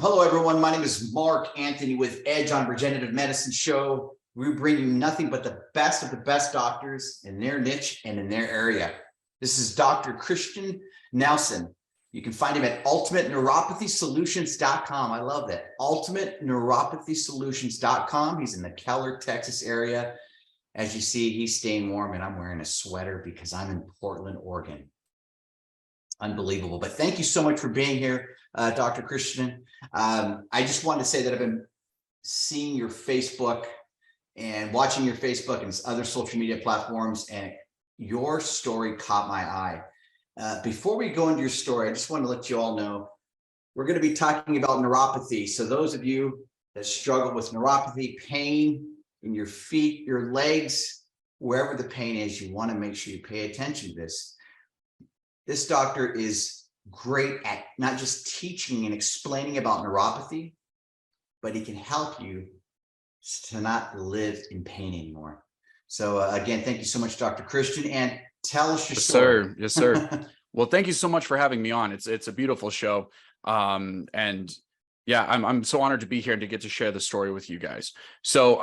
Hello, everyone. My name is Mark Anthony with Edge on Regenerative Medicine Show. We bring you nothing but the best of the best doctors in their niche and in their area. This is Dr. Christian Nelson. You can find him at ultimateneuropathysolutions.com. I love that. ultimateneuropathysolutions.com. He's in the Keller, Texas area. As you see, he's staying warm, and I'm wearing a sweater because I'm in Portland, Oregon. Unbelievable. But thank you so much for being here, Dr. Christian. I just wanted to say that I've been seeing your Facebook and watching your Facebook and other social media platforms, and your story caught my eye. Before we go into your story, I just want to let you all know we're going to be talking about neuropathy. So those of you that struggle with neuropathy, pain in your feet, your legs, wherever the pain is, you want to make sure you pay attention to this. This doctor is great at not just teaching and explaining about neuropathy, but he can help you to not live in pain anymore. So again, thank you so much, Dr. Christian, and tell us your story. Yes, sir. Well, thank you so much for having me on. It's a beautiful show. And yeah, I'm so honored to be here and to get to share the story with you guys. So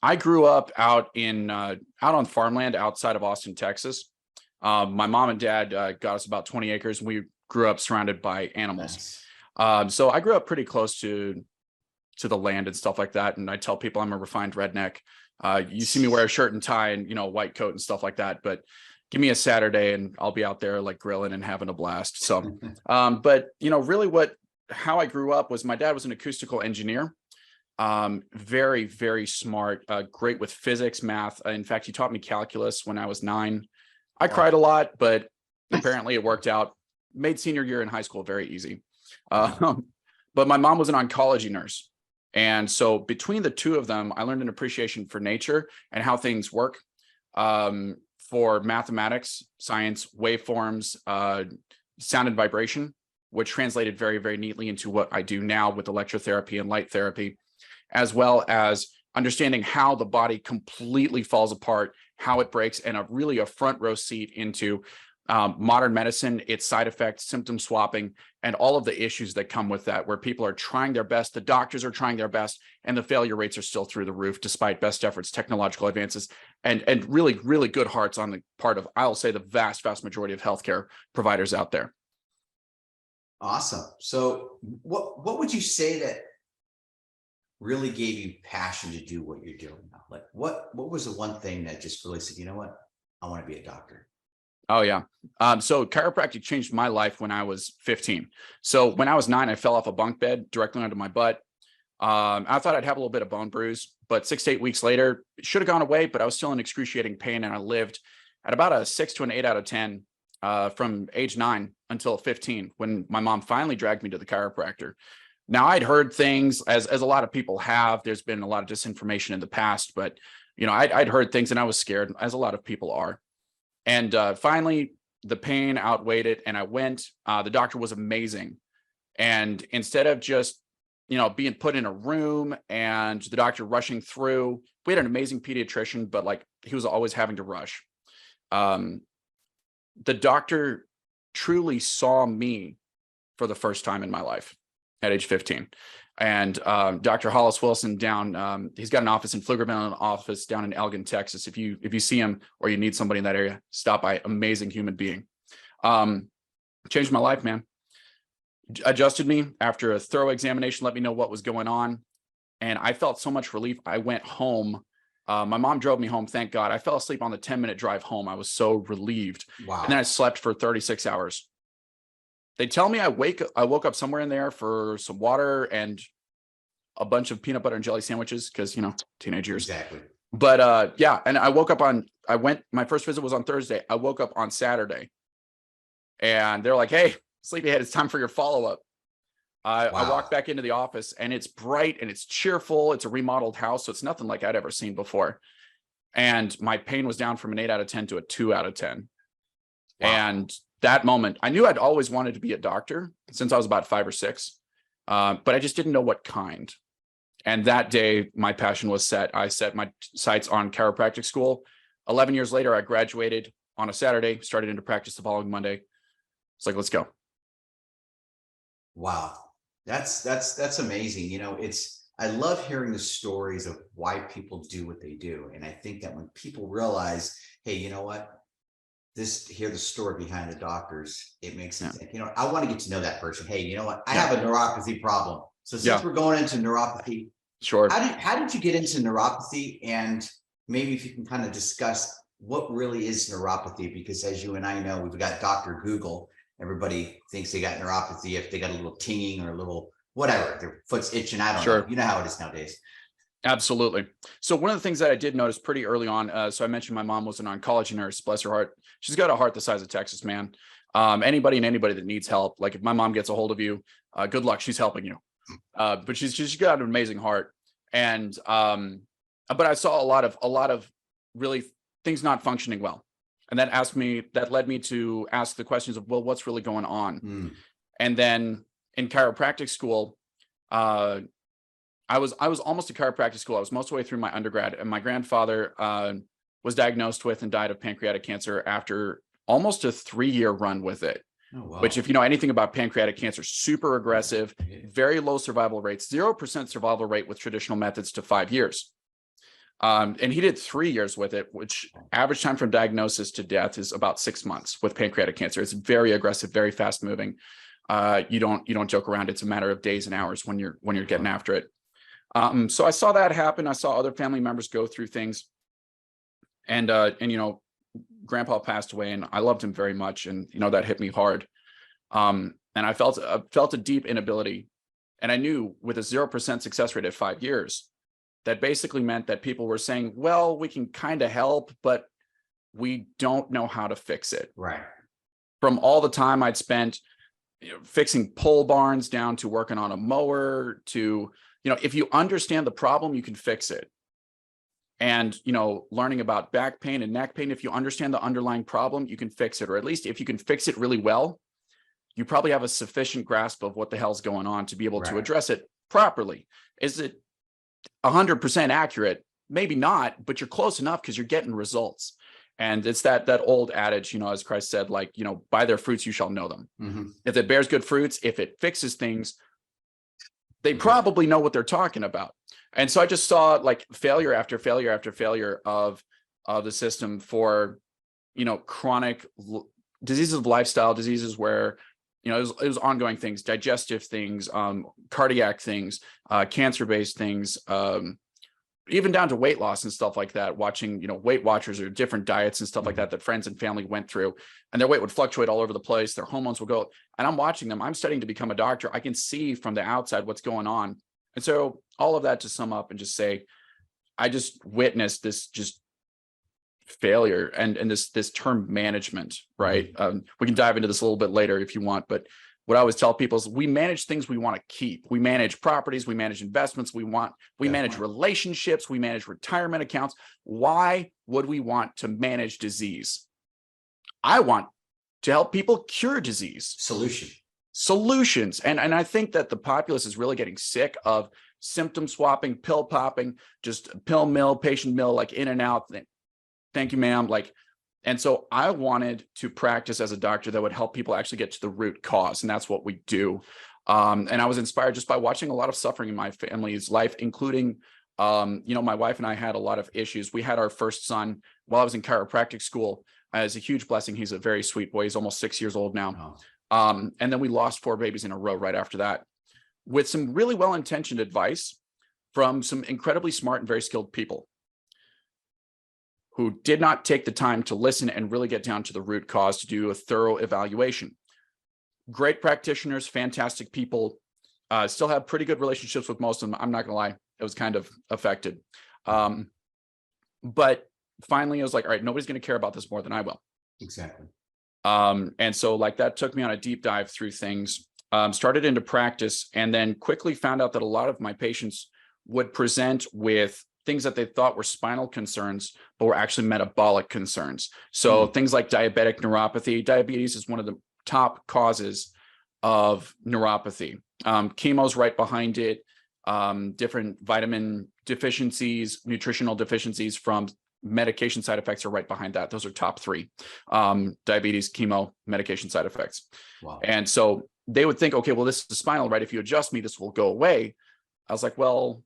I grew up out on farmland outside of Austin, Texas. My mom and dad got us about 20 acres, and we grew up surrounded by animals. Nice. So I grew up pretty close to the land and stuff like that. And I tell people I'm a refined redneck. You see me wear a shirt and tie and, a white coat and stuff like that. But give me a Saturday and I'll be out there like grilling and having a blast. So, but really how I grew up was my dad was an acoustical engineer. Very, very smart, great with physics, math. In fact, he taught me calculus when I was 9. I cried a lot, but apparently it worked out. Made senior year in high school very easy. But my mom was an oncology nurse. And so between the two of them, I learned an appreciation for nature and how things work, for mathematics, science, waveforms, sound and vibration, which translated very, very neatly into what I do now with electrotherapy and light therapy, as well as understanding how the body completely falls apart, how it breaks, and really a front row seat into modern medicine, its side effects, symptom swapping, and all of the issues that come with that, where people are trying their best, the doctors are trying their best, and the failure rates are still through the roof, despite best efforts, technological advances, and really, really good hearts on the part of, I'll say, the vast, vast majority of healthcare providers out there. Awesome. So what would you say that really gave you passion to do what you're doing now? Like what was the one thing that just really said, you know what, I want to be a doctor? Oh, yeah. So chiropractic changed my life when I was 15. So when I was 9, I fell off a bunk bed directly onto my butt. I thought I'd have a little bit of bone bruise, but 6 to 8 weeks later, it should have gone away, but I was still in excruciating pain. And I lived at about a 6 to an 8 out of 10 from age 9 until 15, when my mom finally dragged me to the chiropractor. Now, I'd heard things, as a lot of people have. There's been a lot of disinformation in the past, but I'd heard things and I was scared, as a lot of people are. And finally, the pain outweighed it, and I went. The doctor was amazing. And instead of just, being put in a room and the doctor rushing through, we had an amazing pediatrician, but he was always having to rush. The doctor truly saw me for the first time in my life. at age 15. And Dr. Hollis Wilson down, he's got an office in Pflugerville, an office down in Elgin, Texas. If you see him or you need somebody in that area, stop by. Amazing human being. Changed my life, man. Adjusted me after a thorough examination, let me know what was going on. And I felt so much relief. I went home. My mom drove me home, thank God. I fell asleep on the 10-minute drive home. I was so relieved. Wow. And then I slept for 36 hours. They tell me I woke up somewhere in there for some water and a bunch of peanut butter and jelly sandwiches because, you know, teenage years. Exactly. But yeah, and I woke up my first visit was on Thursday. I woke up on Saturday and they're like, hey, sleepyhead, it's time for your follow-up. I walked back into the office and it's bright and it's cheerful. It's a remodeled house, so it's nothing like I'd ever seen before. And my pain was down from an 8 out of 10 to a 2 out of 10. Wow. And that moment, I knew I'd always wanted to be a doctor since I was about 5 or 6, but I just didn't know what kind. And that day, my passion was set. I set my sights on chiropractic school. 11 years later, I graduated on a Saturday, started into practice the following Monday. It's like, let's go. Wow. That's amazing. You know, I love hearing the stories of why people do what they do. And I think that when people realize, hey, you know what, hear the story behind the doctors, it makes them think, you know, I want to get to know that person. Hey, you know what, I have a neuropathy problem. So since we're going into neuropathy, sure. How did you get into neuropathy? And maybe if you can kind of discuss what really is neuropathy, because as you and I know, we've got Dr. Google. Everybody thinks they got neuropathy if they got a little tinging or a little whatever, their foot's itching. I don't know. You know how it is nowadays. Absolutely. So one of the things that I did notice pretty early on, so I mentioned my mom was an oncology nurse, bless her heart. She's got a heart the size of Texas, man. Anybody that needs help, like if my mom gets a hold of you, good luck, she's helping you. But she's got an amazing heart. And but I saw a lot of really things not functioning well. And that led me to ask the questions of, well, what's really going on? And then in chiropractic school, I was almost at chiropractic school. I was most of the way through my undergrad, and my grandfather was diagnosed with and died of pancreatic cancer after almost a 3-year run with it. Oh, wow. Which, if you know anything about pancreatic cancer, super aggressive, very low survival rates, 0% survival rate with traditional methods to 5 years. And he did 3 years with it, which average time from diagnosis to death is about 6 months with pancreatic cancer. It's very aggressive, very fast moving. You don't joke around. It's a matter of days and hours when you're getting after it. So I saw that happen. I saw other family members go through things, and you know, Grandpa passed away, and I loved him very much, and you know that hit me hard. And I felt a deep inability, and I knew with a 0% success rate at 5 years, that basically meant that people were saying, well, we can kind of help, but we don't know how to fix it. Right. From all the time I'd spent, you know, fixing pole barns down to working on a mower to, you know, if you understand the problem, you can fix it. And, you know, learning about back pain and neck pain, if you understand the underlying problem, you can fix it. Or at least if you can fix it really well, you probably have a sufficient grasp of what the hell's going on to be able to address it properly. Is it 100% accurate? Maybe not, but you're close enough because you're getting results. And it's that old adage, you know, as Christ said, like, you know, by their fruits you shall know them. If it bears good fruits, if it fixes things, they probably know what they're talking about. And so I just saw like failure after failure after failure of the system for, you know, chronic diseases of lifestyle, diseases where, you know, it was ongoing things, digestive things, cardiac things, cancer-based things, even down to weight loss and stuff like that, watching, you know, Weight Watchers or different diets and stuff like that friends and family went through, and their weight would fluctuate all over the place. Their hormones would go, and I'm watching them. I'm studying to become a doctor. I can see from the outside what's going on. And so all of that to sum up and just say, I just witnessed this just failure and this term management, right? We can dive into this a little bit later if you want, but what I always tell people is we manage things we want to keep. We manage properties, we manage investments, we manage relationships, we manage retirement accounts. Why would we want to manage disease? I want to help people cure disease. Solutions. And I think that the populace is really getting sick of symptom swapping, pill popping, just pill mill, patient mill, like in and out. Thank you, ma'am. Like, and so I wanted to practice as a doctor that would help people actually get to the root cause. And that's what we do. And I was inspired just by watching a lot of suffering in my family's life, including, my wife and I had a lot of issues. We had our first son while I was in chiropractic school. As a huge blessing. He's a very sweet boy. He's almost 6 years old now. Oh. And then we lost 4 babies in a row right after that, with some really well-intentioned advice from some incredibly smart and very skilled people who did not take the time to listen and really get down to the root cause to do a thorough evaluation. Great practitioners, fantastic people, still have pretty good relationships with most of them. I'm not gonna lie, it was kind of affected. But finally, I was like, all right, nobody's going to care about this more than I will. Exactly. And so like that took me on a deep dive through things, started into practice, and then quickly found out that a lot of my patients would present with things that they thought were spinal concerns, but were actually metabolic concerns. So things like diabetic neuropathy. Diabetes is one of the top causes of neuropathy. Chemo's right behind it. Different vitamin deficiencies, nutritional deficiencies from medication side effects are right behind that. Those are top 3, diabetes, chemo, medication side effects. Wow. And so they would think, okay, well, this is spinal, right? If you adjust me, this will go away. I was like, well,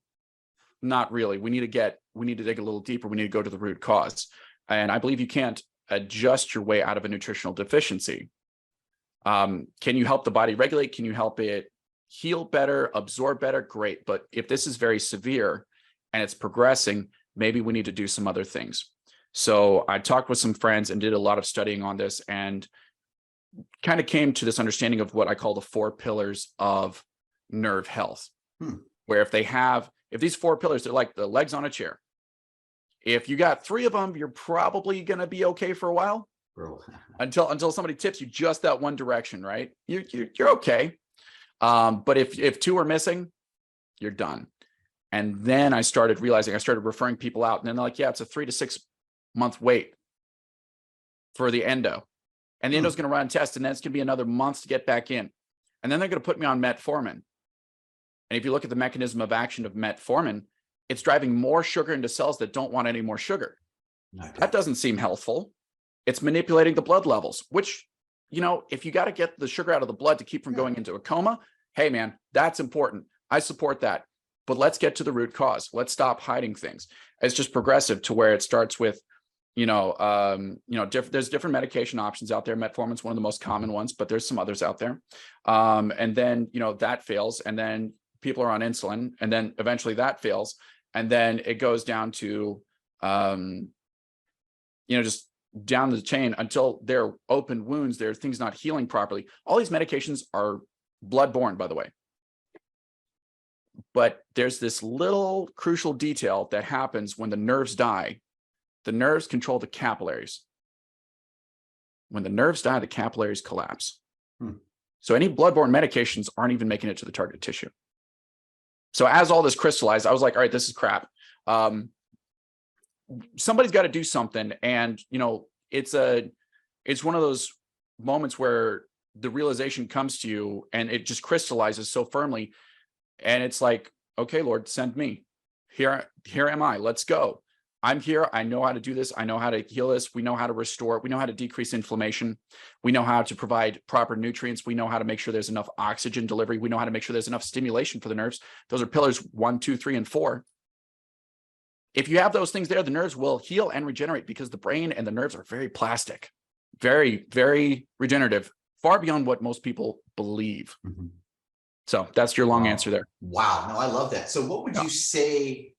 not really. We need to dig a little deeper. We need to go to the root cause. And I believe you can't adjust your way out of a nutritional deficiency. Can you help the body regulate? Can you help it heal better, absorb better? Great. But if this is very severe and it's progressing, maybe we need to do some other things. So I talked with some friends and did a lot of studying on this, and kind of came to this understanding of what I call the 4 pillars of nerve health, where if these 4 pillars, they're like the legs on a chair. If you got 3 of them, you're probably going to be okay for a while. until somebody tips you just that one direction, right? You're okay. But if 2 are missing, you're done. And then I started realizing, I started referring people out, and then they're like, yeah, it's a 3 to 6 month wait for the endo. And the endo's going to run tests, and then it's going to be another month to get back in. And then they're going to put me on metformin. And if you look at the mechanism of action of metformin, it's driving more sugar into cells that don't want any more sugar. That doesn't seem healthful. It's manipulating the blood levels, which, if you got to get the sugar out of the blood to keep from going into a coma, hey man, that's important. I support that. But let's get to the root cause. Let's stop hiding things. It's just progressive to where it starts with, there's different medication options out there. Metformin's one of the most common ones, but there's some others out there. And then, that fails. And then people are on insulin, and then eventually that fails. And then it goes down to, just down the chain until they're open wounds, there are things not healing properly. All these medications are blood-borne, by the way. But there's this little crucial detail that happens when the nerves die. The nerves control the capillaries. When the nerves die, the capillaries collapse. So any blood-borne medications aren't even making it to the target tissue. So as all this crystallized, I was like, all right, this is crap. Somebody's got to do something. And, it's one of those moments where the realization comes to you and it just crystallizes so firmly. And it's like, okay, Lord, send me. Here am I. Let's go. I'm here. I know how to do this. I know how to heal this. We know how to restore. We know how to decrease inflammation. We know how to provide proper nutrients. We know how to make sure there's enough oxygen delivery. We know how to make sure there's enough stimulation for the nerves. Those are pillars 1, 2, 3, and 4. If you have those things there, the nerves will heal and regenerate, because the brain and the nerves are very plastic, very, very regenerative, far beyond what most people believe. So that's your long answer there. Wow. No, I love that. So what would you say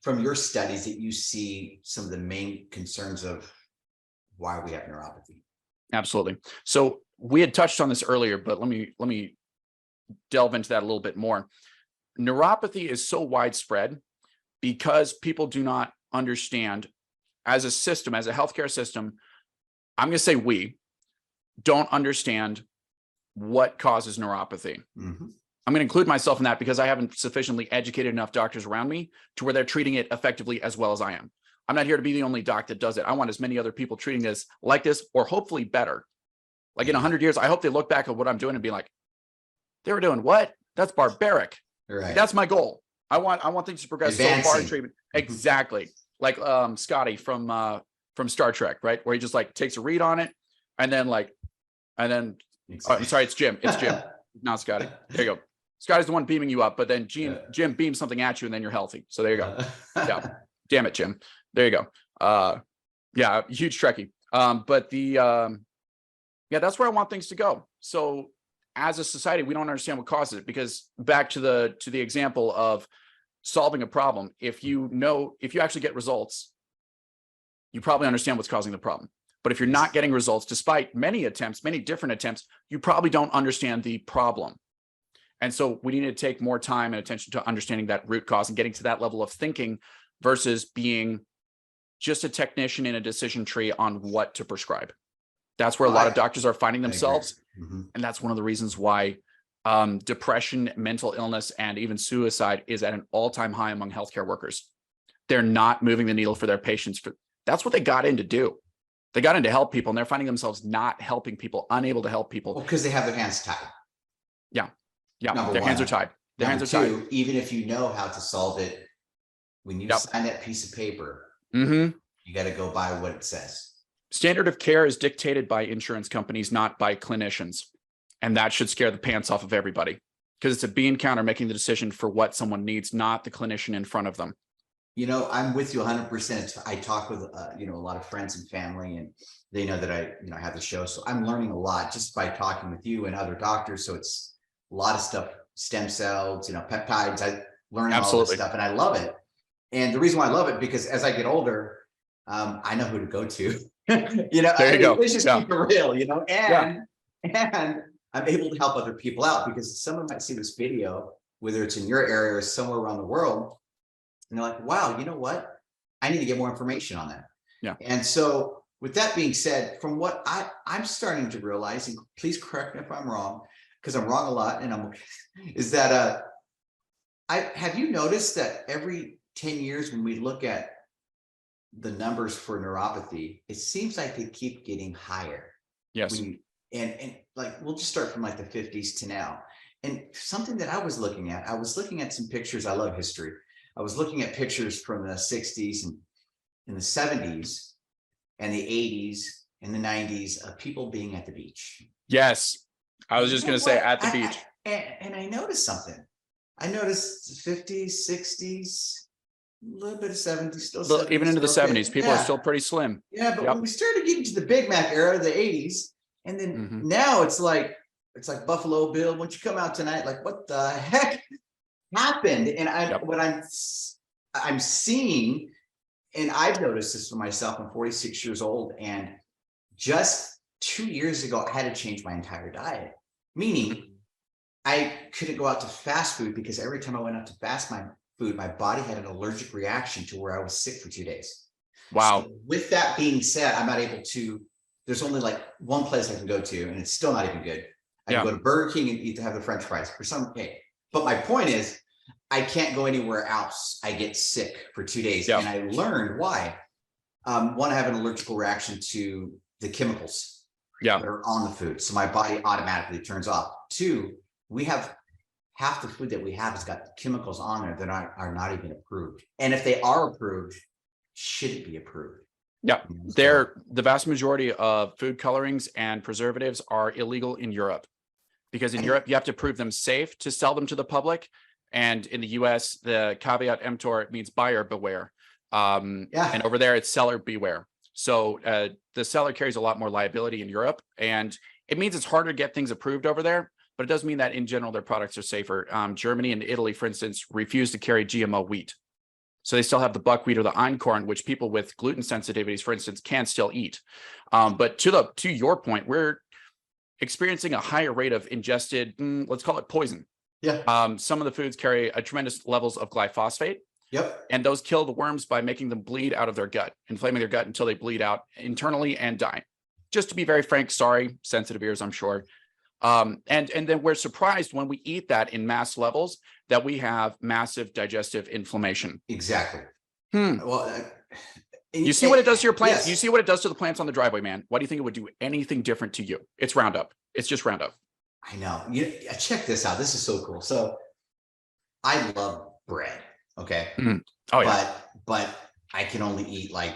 from your studies that you see some of the main concerns of why we have neuropathy? Absolutely. So we had touched on this earlier, but let me delve into that a little bit more. Neuropathy is so widespread because people do not understand, as a system, as a healthcare system, I'm going to say we don't understand what causes neuropathy. I'm going to include myself in that because I haven't sufficiently educated enough doctors around me to where they're treating it effectively as well as I am. I'm not here to be the only doc that does it. I want as many other people treating this like this, or hopefully better. Like in 100 years, I hope they look back at what I'm doing and be like, they were doing what? That's barbaric. Right. That's my goal. I want things to progress so far in treatment. Exactly. Like Scotty from Star Trek, right? Where he just like takes a read on it and then I'm sorry, it's Jim. It's Jim. Not Scotty. There you go. Scotty's the one beaming you up, but then Yeah. Jim beams something at you and then you're healthy. So there you go. Yeah. Damn it, Jim. There you go. Yeah, huge Trekkie. But yeah, that's where I want things to go. So as a society, we don't understand what causes it, because back to the example of solving a problem, if you actually get results, you probably understand what's causing the problem. But if you're not getting results, despite many different attempts, you probably don't understand the problem. And so we need to take more time and attention to understanding that root cause and getting to that level of thinking versus being just a technician in a decision tree on what to prescribe. That's where a lot of doctors are finding themselves. And that's one of the reasons why depression, mental illness, and even suicide is at an all-time high among healthcare workers. They're not moving the needle for their patients. That's what they got in to do. They got in to help people, and they're finding themselves not helping people, unable to help people. Well, because they have their hands tied. Yeah. Yeah. Number Their one. hands are tied. Their Number hands are two, tied. even if you know how to solve it, when you sign that piece of paper, Mm-hmm. you got to go by what it says. Standard of care is dictated by insurance companies, not by clinicians. And that should scare the pants off of everybody, because it's a bean counter making the decision for what someone needs, not the clinician in front of them. You know, I'm with you 100%. I talk with, a lot of friends and family, and they know that I have the show. So I'm learning a lot just by talking with you and other doctors. So it's a lot of stuff, stem cells, peptides. I learn all this stuff and I love it. And the reason why I love it, because as I get older, I know who to go to. There you go. Let's just keep it real, and I'm able to help other people out, because someone might see this video, whether it's in your area or somewhere around the world, and they're like, wow, you know what? I need to get more information on that. Yeah. And so with that being said, from what I'm starting to realize, and please correct me if I'm wrong, because I'm wrong a lot, and is that have you noticed that every 10 years when we look at the numbers for neuropathy, it seems like they keep getting higher. Yes. And like, we'll just start from like the 50s to now. And something that I was looking at some pictures. I love history. I was looking at pictures from the 60s and in the 70s and the 80s and the 90s of people being at the beach. Yes. I was just going to say at the beach. And I noticed something. I noticed 50s, 60s, a little bit of 70s, still 70s, even into the 70s, people are still pretty slim. Yeah, but when we started getting to the Big Mac era, the 80s, and then now it's like Buffalo Bill. Won't you come out tonight? Like, what the heck happened? And what I'm seeing, and I've noticed this for myself. I'm 46 years old, and just 2 years ago, I had to change my entire diet. Meaning, I couldn't go out to fast food, because every time I went out to fast my food, my body had an allergic reaction to where I was sick for 2 days. Wow. So with that being said, I'm not able to. There's only like one place I can go to, and it's still not even good. I can go to Burger King and have the French fries for some pay. But my point is, I can't go anywhere else. I get sick for 2 days. And I learned why. One, I have an allergical reaction to the chemicals that are on the food. So my body automatically turns off. Two, we have half the food that we have has got chemicals on there that are not even approved. And if they are approved, should it be approved? Yeah, the vast majority of food colorings and preservatives are illegal in Europe, because in Europe, you have to prove them safe to sell them to the public. And in the US, the caveat emptor means buyer beware. And over there, it's seller beware. So the seller carries a lot more liability in Europe, and it means it's harder to get things approved over there. But it does mean that in general, their products are safer. Germany and Italy, for instance, refuse to carry GMO wheat. So they still have the buckwheat or the einkorn, which people with gluten sensitivities, for instance, can still eat. But to your point, we're experiencing a higher rate of ingested, let's call it poison. Yeah. Some of the foods carry a tremendous levels of glyphosate. Yep. And those kill the worms by making them bleed out of their gut, inflaming their gut until they bleed out internally and die. Just to be very frank, sorry, sensitive ears, I'm sure. And then we're surprised when we eat that in mass levels that we have massive digestive inflammation. Exactly. Well, you see what it does to your plants? Yes. You see what it does to the plants on the driveway, man. Why do you think it would do anything different to you? It's Roundup. It's just Roundup. I know. Check this out. This is so cool. So I love bread. Okay. Oh yeah. But I can only eat like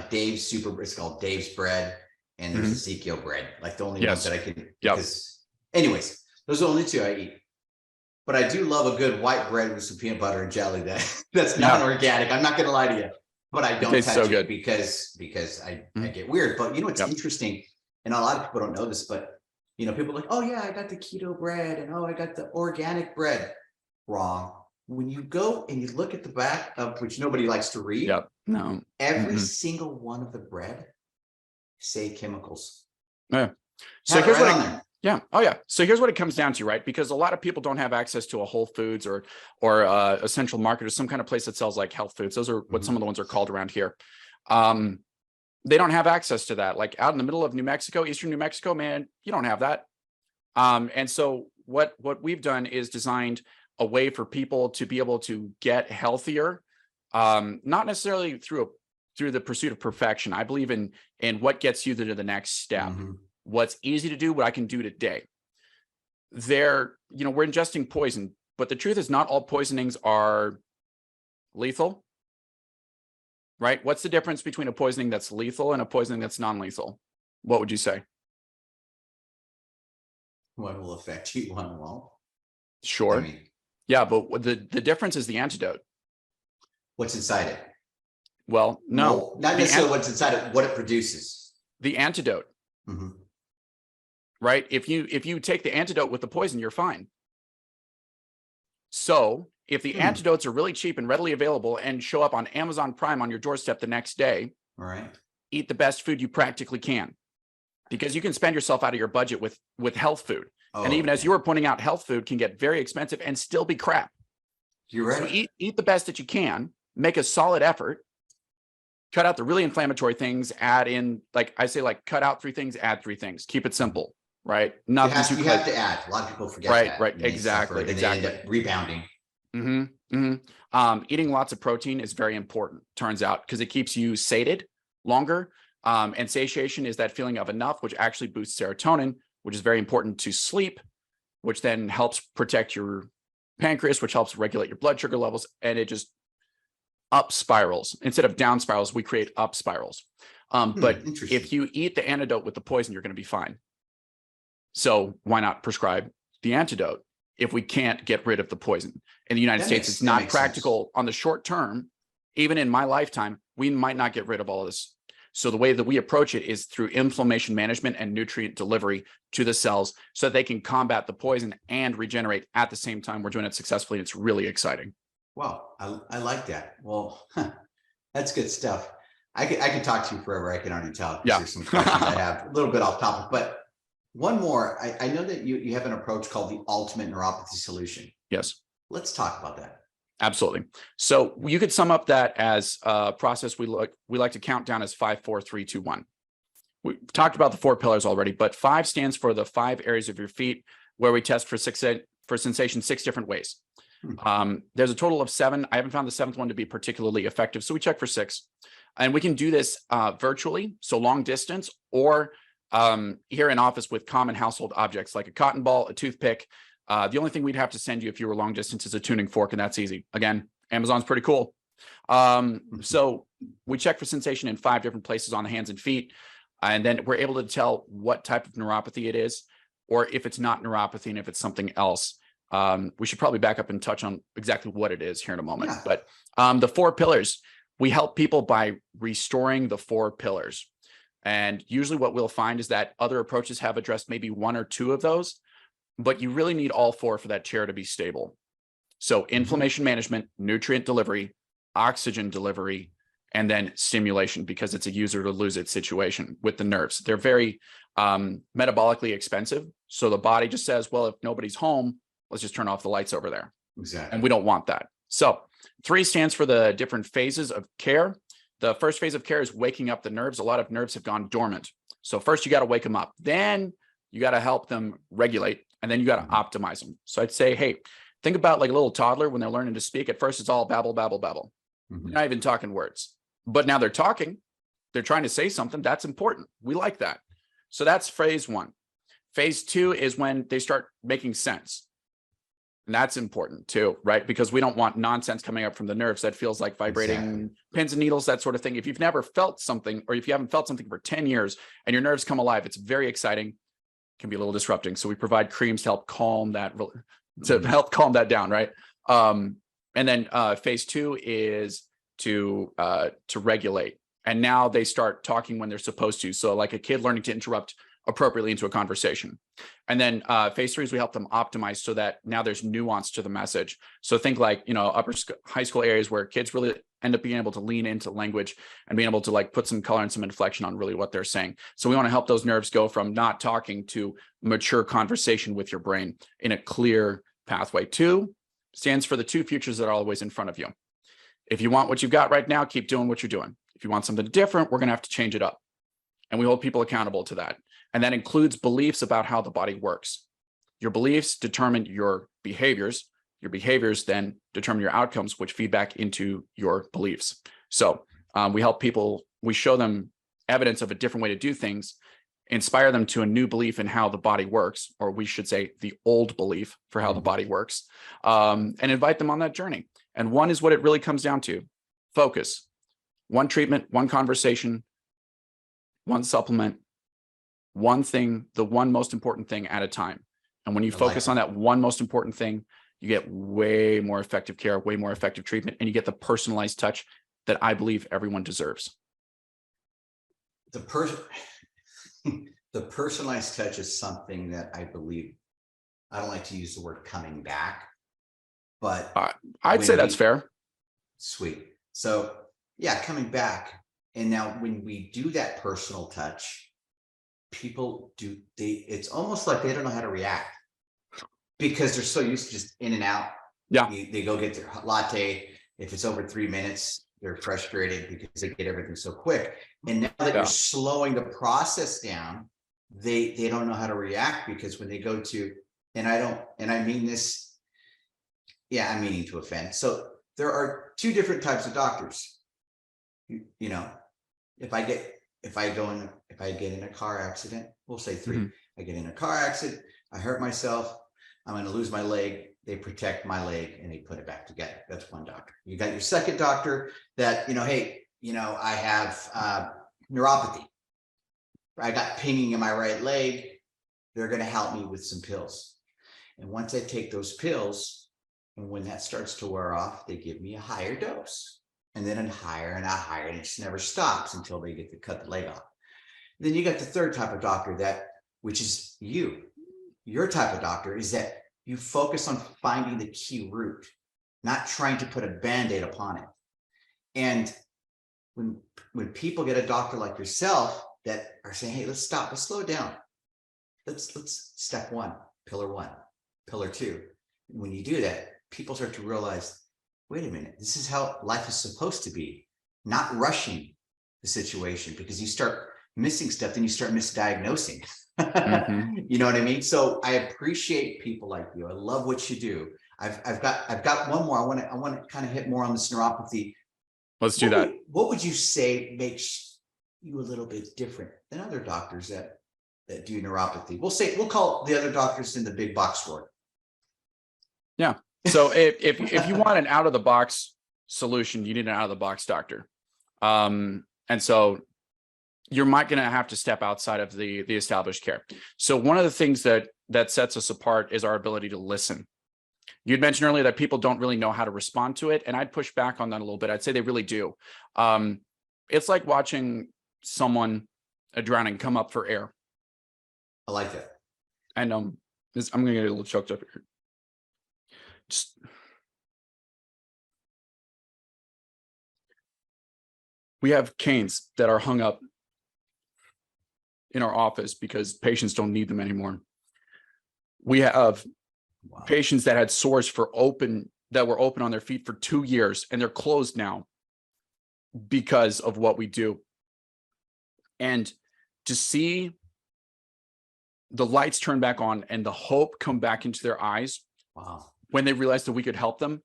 Dave's it's called Dave's bread. And there's Ezekiel bread, like the only ones that I can. Because, anyways, Those are the only two I eat. But I do love a good white bread with some peanut butter and jelly. That's not organic. I'm not going to lie to you, but I don't touch so it good. because I get weird. But you know what's interesting, and a lot of people don't know this, but you know, people are like, oh yeah, I got the keto bread, and oh, I got the organic bread. Wrong. When you go and you look at the back of which nobody likes to read, no, every single one of the bread say chemicals. Yeah. So here's what on there. Yeah. Oh, yeah. So here's what it comes down to, right? Because a lot of people don't have access to a Whole Foods or a Central Market or some kind of place that sells like health foods. Those are what some of the ones are called around here. They don't have access to that. Like out in the middle of New Mexico, Eastern New Mexico, man, you don't have that. And so what we've done is designed a way for people to be able to get healthier, not necessarily through the pursuit of perfection. I believe in what gets you to the next step. What's easy to do, what I can do today. We're ingesting poison, but the truth is not all poisonings are lethal, right? What's the difference between a poisoning that's lethal and a poisoning that's non-lethal? What would you say? One will affect you, one won't. Sure. Yeah, but the difference is the antidote. What's inside it? Well, no. Not necessarily what's inside it, what it produces. The antidote. Right? If you take the antidote with the poison, you're fine. So if the antidotes are really cheap and readily available and show up on Amazon Prime on your doorstep the next day, eat the best food you practically can, because you can spend yourself out of your budget with health food. And even as you were pointing out, health food can get very expensive and still be crap. You're right. So eat the best that you can, make a solid effort, cut out the really inflammatory things, add in, like I say, like cut out 3 things, add 3 things, keep it simple. Right. Nothing you have to add. A lot of people forget that. Right. Exactly. They end up rebounding. Eating lots of protein is very important, turns out, because it keeps you sated longer. And satiation is that feeling of enough, which actually boosts serotonin, which is very important to sleep, which then helps protect your pancreas, which helps regulate your blood sugar levels. And it just up spirals. Instead of down spirals, we create up spirals. But if you eat the antidote with the poison, you're going to be fine. So why not prescribe the antidote if we can't get rid of the poison? In the United States, it's not practical on the short term. Even in my lifetime, we might not get rid of all of this. So the way that we approach it is through inflammation management and nutrient delivery to the cells so that they can combat the poison and regenerate at the same time. We're doing it successfully. And it's really exciting. Wow. I like that. Well, that's good stuff. I could talk to you forever. I can already tell. There's some questions I have a little bit off topic, but one more. I know that you have an approach called the ultimate neuropathy solution. Yes. Let's talk about that. Absolutely. So you could sum up that as a process we like to count down as 5, 4, 3, 2, 1. We talked about the 4 pillars already, but 5 stands for the 5 areas of your feet where we test for sensation 6 different ways. There's a total of 7. I haven't found the 7th one to be particularly effective, so we check for 6. And we can do this virtually, so long distance, or here in office with common household objects like a cotton ball, a toothpick. The only thing we'd have to send you if you were long distance is a tuning fork, and that's easy. Again, Amazon's pretty cool. So we check for sensation in 5 different places on the hands and feet, and then we're able to tell what type of neuropathy it is, or if it's not neuropathy and if it's something else. We should probably back up and touch on exactly what it is here in a moment. But the 4 pillars, we help people by restoring the 4 pillars. And usually what we'll find is that other approaches have addressed maybe 1 or 2 of those, but you really need all 4 for that chair to be stable. So inflammation management, nutrient delivery, oxygen delivery, and then stimulation, because it's a use it or lose it situation with the nerves. They're very metabolically expensive. So the body just says, well, if nobody's home, let's just turn off the lights over there. Exactly. And we don't want that. So 3 stands for the different phases of care. The first phase of care is waking up the nerves. A lot of nerves have gone dormant. So first you got to wake them up. Then you got to help them regulate, and then you got to optimize them. So I'd say, hey, think about like a little toddler when they're learning to speak. At first, it's all babble, babble, babble. They're not even talking words, but now they're talking. They're trying to say something. That's important. We like that. So that's phase 1. Phase 2 is when they start making sense. And that's important too, right? Because we don't want nonsense coming up from the nerves that feels like vibrating pins and needles, that sort of thing. If you've never felt something, or if you haven't felt something for 10 years and your nerves come alive, it's very exciting. can be a little disrupting. So we provide creams to help calm that, down, right? And then phase 2 is to regulate. And now they start talking when they're supposed to. So like a kid learning to interrupt appropriately into a conversation. And then phase 3 is we help them optimize so that now there's nuance to the message. So think like, high school areas where kids really end up being able to lean into language and being able to like put some color and some inflection on really what they're saying. So we want to help those nerves go from not talking to mature conversation with your brain in a clear pathway. 2 stands for the 2 futures that are always in front of you. If you want what you've got right now, keep doing what you're doing. If you want something different, we're going to have to change it up. And we hold people accountable to that. And that includes beliefs about how the body works. Your beliefs determine your behaviors. Your behaviors then determine your outcomes, which feed back into your beliefs. So we help people, we show them evidence of a different way to do things, inspire them to a new belief in how the body works, or we should say the old belief for how the body works, and invite them on that journey. And 1 is what it really comes down to: focus. 1 treatment, 1 conversation, 1 supplement, 1 thing, the 1 most important thing at a time. And when you focus on that 1 most important thing, you get way more effective care, way more effective treatment, and you get the personalized touch that I believe everyone deserves. The personalized touch is something that I believe, I don't like to use the word coming back, but I'd say that's fair. Sweet. So yeah, coming back. And now when we do that personal touch, people it's almost like they don't know how to react because they're so used to just in and out. Yeah. They go get their latte. If it's over 3 minutes, they're frustrated because they get everything so quick. And now that you're slowing the process down, they don't know how to react, because when they go to, and I mean this, I'm meaning to offend. So there are 2 different types of doctors. If I get in a car accident, we'll say 3. I get in a car accident, I hurt myself, I'm going to lose my leg. They protect my leg and they put it back together. That's 1 doctor. You got your second doctor that, hey, I have neuropathy. I got pinging in my right leg. They're going to help me with some pills. And once I take those pills, and when that starts to wear off, they give me a higher dose. And then a higher and a higher, and it just never stops until they get to cut the leg off. Then you got the third type of doctor, which is your type of doctor, is that you focus on finding the key root, not trying to put a Band-Aid upon it. And when people get a doctor like yourself that are saying, hey, let's slow it down. Let's step 1, pillar 1, pillar 2. And when you do that, people start to realize, wait a minute, this is how life is supposed to be, not rushing the situation, because you start missing stuff, then you start misdiagnosing. You know what I mean? So I appreciate people like you. I love what you do. I've got 1 more. I want to kind of hit more on this neuropathy. Let's do that. What would you say makes you a little bit different than other doctors that do neuropathy? We'll call the other doctors in the big box store. Yeah. So if you want an out of the box solution, you need an out of the box doctor. And so you're not going to have to step outside of the established care. So one of the things that sets us apart is our ability to listen. You'd mentioned earlier that people don't really know how to respond to it. And I'd push back on that a little bit. I'd say they really do. It's like watching someone drowning come up for air. I like it. And I'm going to get a little choked up here. We have canes that are hung up in our office because patients don't need them anymore. We have patients that had sores that were open on their feet for 2 years, and they're closed now because of what we do. And to see the lights turn back on and the hope come back into their eyes, when they realize that we could help them,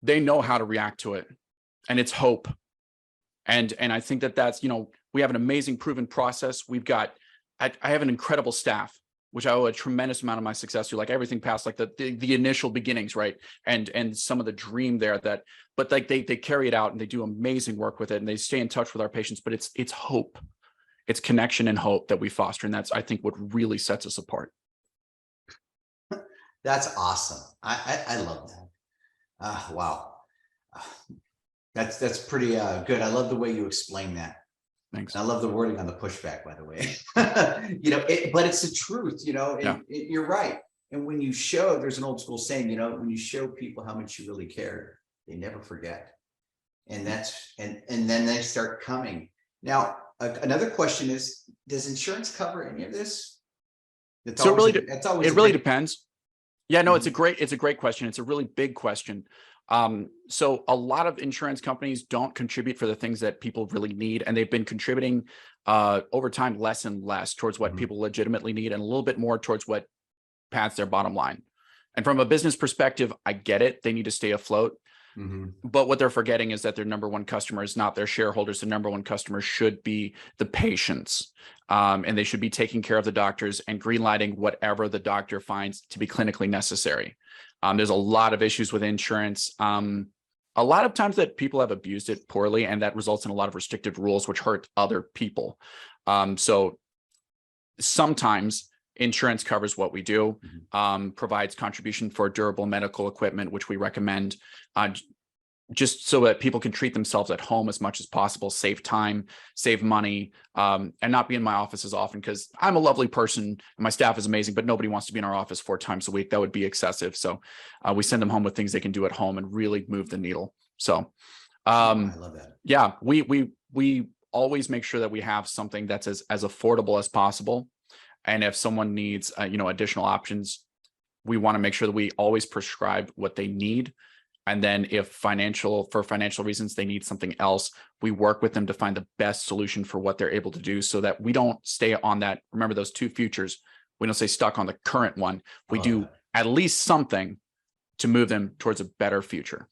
they know how to react to it, and it's hope. And I think that's, we have an amazing proven process. I have an incredible staff, which I owe a tremendous amount of my success to, like everything past like the initial beginnings, right? And some of the dream there but like they carry it out and they do amazing work with it, and they stay in touch with our patients, but it's hope. It's connection and hope that we foster. And that's, I think, what really sets us apart. That's awesome. I love that. Wow. Uh, that's pretty good. I love the way you explain that. Thanks. And I love the wording on the pushback, by the way. But it's the truth, and you're right. And when you show, there's an old school saying, when you show people how much you really care, they never forget. And and then they start coming. Now, another question is, does insurance cover any of this? So it really depends. Yeah, no, it's a great question. It's a really big question. So a lot of insurance companies don't contribute for the things that people really need, and they've been contributing over time less and less towards what people legitimately need, and a little bit more towards what pads their bottom line. And from a business perspective, I get it. They need to stay afloat. But what they're forgetting is that their number one customer is not their shareholders. The number one customer should be the patients. And they should be taking care of the doctors and greenlighting whatever the doctor finds to be clinically necessary. There's a lot of issues with insurance. A lot of times that people have abused it poorly, and that results in a lot of restrictive rules, which hurt other people. So sometimes insurance covers what we do, provides contribution for durable medical equipment, which we recommend, just so that people can treat themselves at home as much as possible, save time, save money, and not be in my office as often, because I'm a lovely person and my staff is amazing, but nobody wants to be in our office 4 times a week. That would be excessive. So we send them home with things they can do at home and really move the needle. So I love that. Yeah, we always make sure that we have something that's as affordable as possible. And if someone needs, additional options, we want to make sure that we always prescribe what they need. And then if for financial reasons, they need something else, we work with them to find the best solution for what they're able to do, so that we don't stay on that. Remember those 2 futures. We don't stay stuck on the current one. We do at least something to move them towards a better future.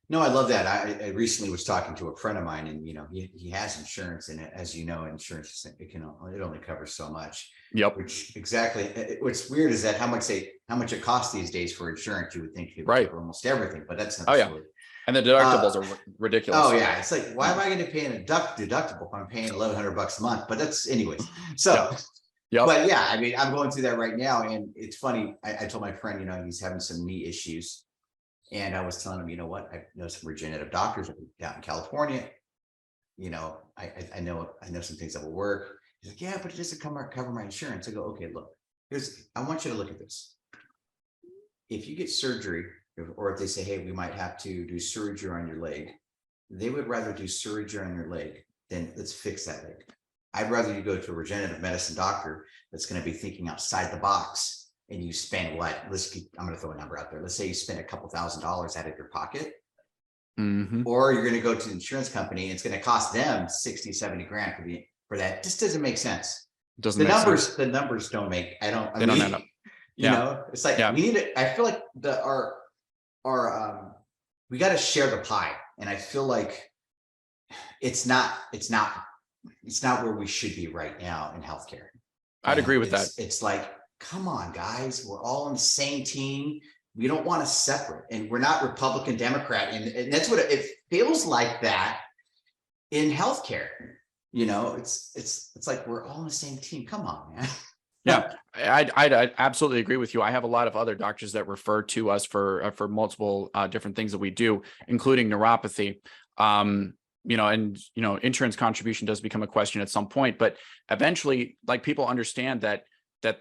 No, I love that. I recently was talking to a friend of mine, and he has insurance, and as you know, insurance it only covers so much. Yep. What's weird is that how much it costs these days for insurance. You would think it would cover almost everything, but that's not true. And the deductibles are ridiculous. Oh yeah, it's like, why am I going to pay a deductible if I'm paying $1,100 a month? But that's anyways. So. Yep. But yeah, I mean, I'm going through that right now, and it's funny. I told my friend, he's having some knee issues. And I was telling him, I know some regenerative doctors down in California. I know some things that will work. He's like, yeah, but it doesn't cover my insurance. I go, okay, look, I want you to look at this. If you get surgery, or if they say, hey, we might have to do surgery on your leg, they would rather do surgery on your leg than let's fix that leg. I'd rather you go to a regenerative medicine doctor that's going to be thinking outside the box. And you spend what? I'm going to throw a number out there. Let's say you spend a couple $1,000s out of your pocket, or you're going to go to the insurance company and it's going to cost them 60, 70 grand for that. Just doesn't make sense. The numbers don't make. They don't add up. It's like we need it. I feel like we got to share the pie, and I feel like it's not where we should be right now in healthcare. I'd agree with that. It's like, come on, guys, we're all on the same team. We don't want to separate, and we're not Republican, Democrat. And that's what it feels like that in healthcare. It's like we're all on the same team. Come on, man. Yeah, I'd absolutely agree with you. I have a lot of other doctors that refer to us for multiple different things that we do, including neuropathy. Insurance contribution does become a question at some point, but eventually, like, people understand that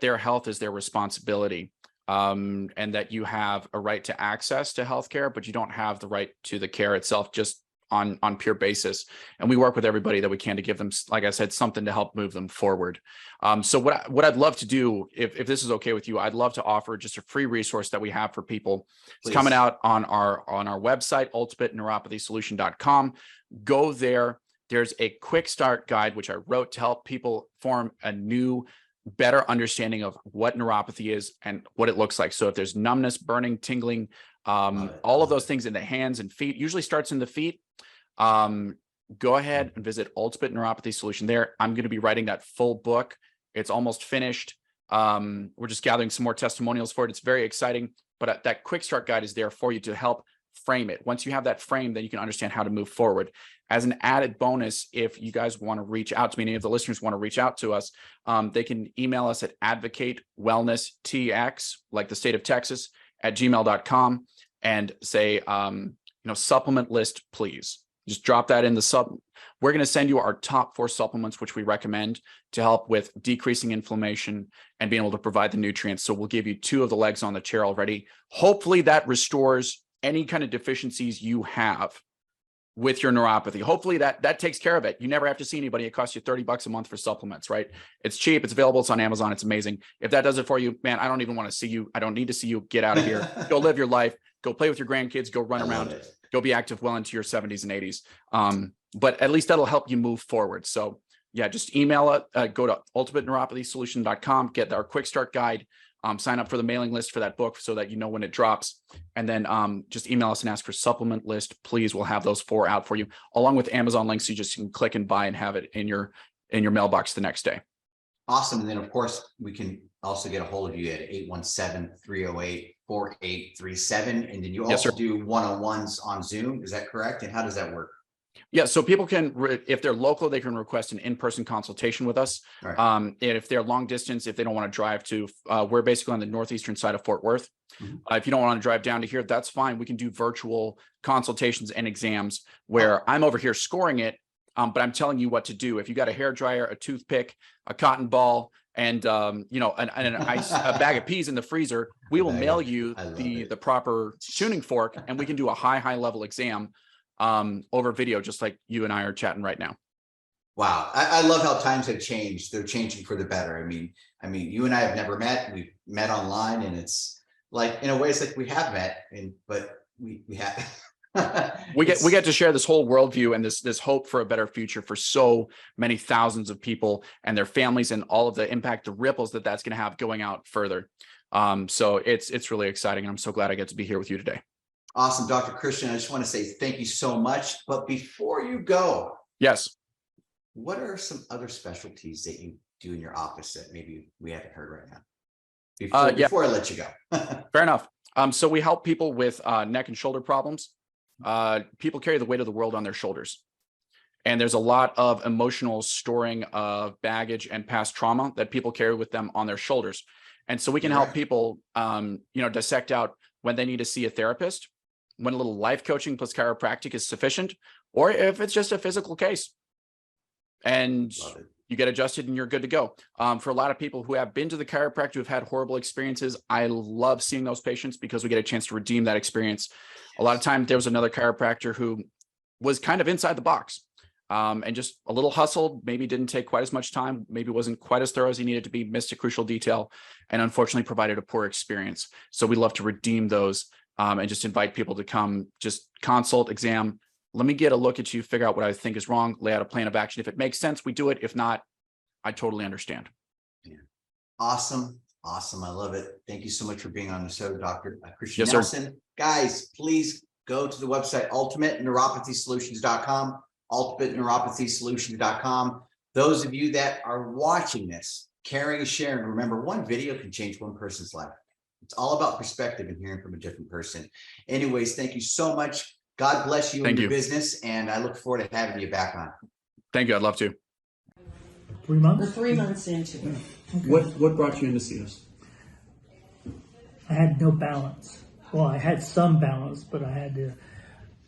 their health is their responsibility, and that you have a right to access to healthcare, but you don't have the right to the care itself just on pure basis. And we work with everybody that we can to give them, like I said, something to help move them forward. So what I'd love to do, if this is okay with you, I'd love to offer just a free resource that we have for people. Please. It's coming out on our website, ultimateneuropathysolution.com. Go there. There's a quick start guide, which I wrote to help people form a new, better understanding of what neuropathy is and what it looks like. So if there's numbness, burning, tingling, all of those things in the hands and feet, usually starts in the feet. Go ahead and visit Ultimate Neuropathy Solution there. I'm going to be writing that full book. It's almost finished. We're just gathering some more testimonials for it. It's very exciting, but that quick start guide is there for you to help frame it. Once you have that frame, then you can understand how to move forward. As an added bonus, if you guys want to reach out to me, any of the listeners want to reach out to us, they can email us at advocatewellnesstx, like the state of Texas, at gmail.com, and say, supplement list, please. Just drop that in the sub. We're going to send you our top 4 supplements, which we recommend to help with decreasing inflammation and being able to provide the nutrients. So we'll give you 2 of the legs on the chair already. Hopefully that restores any kind of deficiencies you have with your neuropathy. Hopefully that takes care of it. You never have to see anybody. It costs you $30 a month for supplements, right? It's cheap. It's available. It's on Amazon. It's amazing. If that does it for you, man, I don't even want to see you. I don't need to see you. Get out of here. Go live your life. Go play with your grandkids. Go run around. Go be active well into your 70s and 80s. But at least that'll help you move forward. So yeah, just email it. Go to ultimateneuropathysolution.com, get our quick start guide, sign up for the mailing list for that book so that you know when it drops. And then just email us and ask for supplement list. Please, we'll have those 4 out for you, along with Amazon links. You just can click and buy and have it in your mailbox the next day. Awesome. And then of course, we can also get a hold of you at 817-308-4837. And then you also do one-on-ones on Zoom. Is that correct? And how does that work? Yeah, so people can, if they're local, they can request an in-person consultation with us. Right. And if they're long distance, if they don't want to drive to, we're basically on the northeastern side of Fort Worth. Mm-hmm. If you don't want to drive down to here, that's fine. We can do virtual consultations and exams where I'm over here scoring it, but I'm telling you what to do. If you got a hair dryer, a toothpick, a cotton ball, and a bag of peas in the freezer, we will mail you the proper tuning fork, and we can do a high level exam over video, just like you and I are chatting right now. Wow. I love how times have changed. They're changing for the better. I mean, you and I have never met. We've met online, and it's like, in a way, it's like we have met, but we have. we get to share this whole worldview and this hope for a better future for so many thousands of people and their families, and all of the impact, the ripples that's going to have going out further. So it's really exciting. And I'm so glad I get to be here with you today. Awesome. Dr. Christian, I just want to say thank you so much. But before you go, yes, what are some other specialties that you do in your office that maybe we haven't heard right now? Before I let you go. Fair enough. So we help people with neck and shoulder problems. People carry the weight of the world on their shoulders. And there's a lot of emotional storing of baggage and past trauma that people carry with them on their shoulders. And so we can help people, dissect out when they need to see a therapist, when a little life coaching plus chiropractic is sufficient, or if it's just a physical case. And you get adjusted and you're good to go. For a lot of people who have been to the chiropractor, who've had horrible experiences, I love seeing those patients because we get a chance to redeem that experience. A lot of time there was another chiropractor who was kind of inside the box and just a little hustled, maybe didn't take quite as much time, maybe wasn't quite as thorough as he needed to be, missed a crucial detail, and unfortunately provided a poor experience. So we love to redeem those and just invite people to come, just consult, exam. Let me get a look at you, figure out what I think is wrong, lay out a plan of action. If it makes sense, we do it. If not, I totally understand. Yeah. Awesome. Awesome. I love it. Thank you so much for being on the show, Dr. Christian Nelson. Sir. Guys, please go to the website, ultimateneuropathysolutions.com, ultimateneuropathysolutions.com. Those of you that are watching this, caring and sharing, remember, one video can change one person's life. It's all about perspective and hearing from a different person. Anyways, thank you so much. God bless you and your business, and I look forward to having you back on. Thank you. I'd love to. 3 months? We're 3 months into it. Okay. What brought you in to see us? I had no balance. Well, I had some balance, but I had to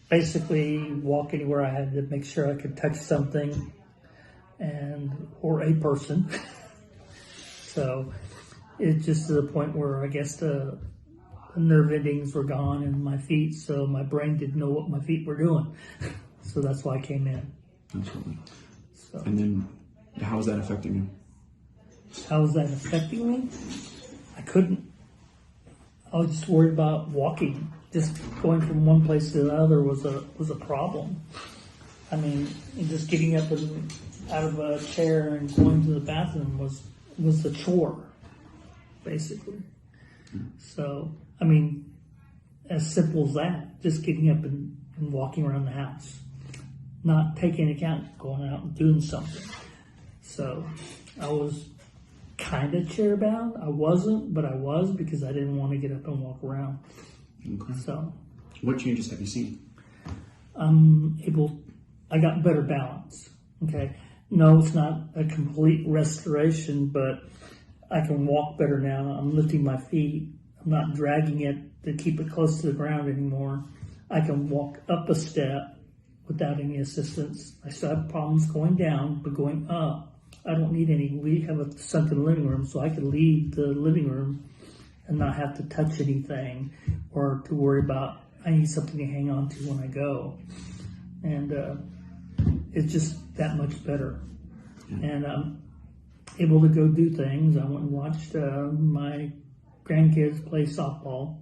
basically walk anywhere. I had to make sure I could touch something or a person. So it's just to the point where I guess the nerve endings were gone in my feet, so my brain didn't know what my feet were doing. So that's why I came in. Absolutely. So, and then how is that affecting you? how is that affecting me? I was just worried about walking. Just going from one place to the other was a problem. I mean, just getting up out of a chair and going to the bathroom was a chore, basically. So, I mean, as simple as that, just getting up and walking around the house, not taking account going out and doing something. So I was kind of chair bound. I wasn't, but I was, because I didn't want to get up and walk around. Okay. So What changes have you seen? I got better balance. Okay. No, it's not a complete restoration, but I can walk better now. I'm lifting my feet. I'm not dragging it to keep it close to the ground anymore. I can walk up a step without any assistance. I still have problems going down, but going up, I don't need any. We have a sunken living room, so I can leave the living room and not have to touch anything or to worry about I need something to hang on to when I go. And it's just that much better. And I'm able to go do things. I went and watched my grandkids play softball.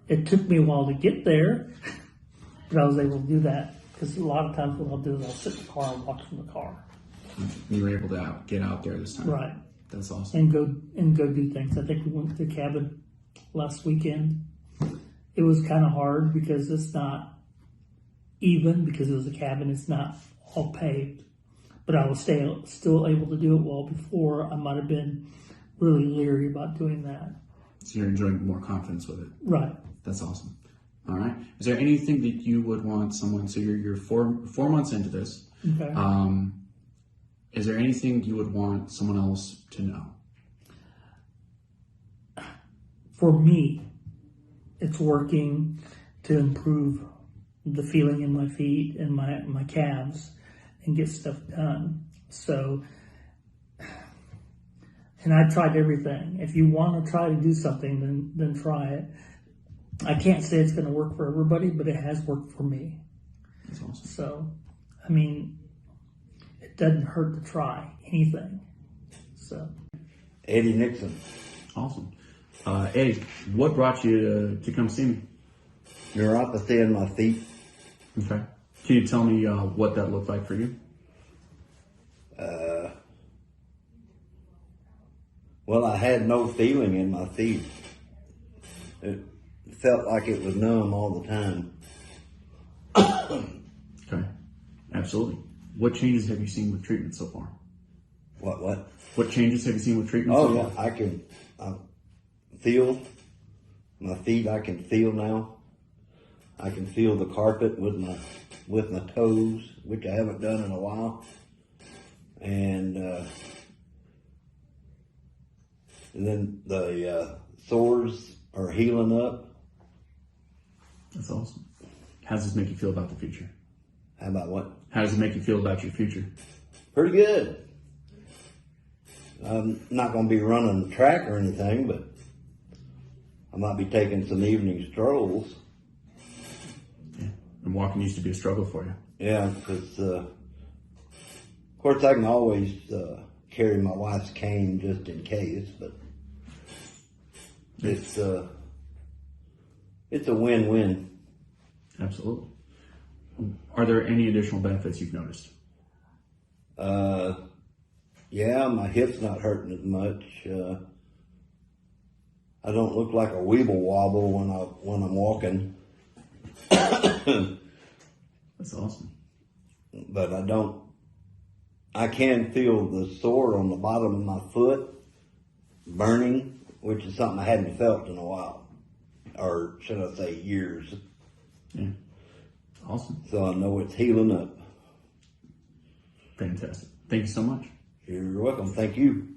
It took me a while to get there, but I was able to do that because a lot of times what I'll do is I'll sit in the car and watch from the car. You were able to get out there this time. Right. That's awesome. And go do things. I think we went to the cabin last weekend. It was kind of hard because it's not even, because it was a cabin. It's not all paved, but I was still able to do it well. Before I might have been really leery about doing that. So you're enjoying more confidence with it. Right. That's awesome. All right. Is there anything that you would want someone? So you're 4 months into this. Okay. Is there anything you would want someone else to know? For me, it's working to improve the feeling in my feet and my calves and get stuff done. So, and I tried everything. If you want to try to do something, then try it. I can't say it's going to work for everybody, but it has worked for me. That's awesome. So, I mean, it doesn't hurt to try anything. So, Eddie Nixon. Awesome. Eddie, what brought you to come see me? Neuropathy in my feet. Okay. Can you tell me what that looked like for you? Well, I had no feeling in my feet. It felt like it was numb all the time. Okay. Absolutely. What changes have you seen with treatment so far? What? What changes have you seen with treatment Oh so yeah, far? I feel my feet. I can feel now. I can feel the carpet with my toes, which I haven't done in a while. And then the sores are healing up. That's awesome. How does this make you feel about the future? How about what? How does it make you feel about your future? Pretty good. I'm not going to be running the track or anything, but I might be taking some evening strolls. Yeah. And walking used to be a struggle for you. Yeah, because of course I can always carry my wife's cane just in case, but it's a win-win. Absolutely. Are there any additional benefits you've noticed? Yeah, my hip's not hurting as much. I don't look like a weeble wobble when I'm walking. That's awesome. But I can feel the sore on the bottom of my foot burning, which is something I hadn't felt in a while, or should I say years. Yeah. Awesome. So I know it's healing up. Fantastic. Thank you so much. You're welcome. Thank you.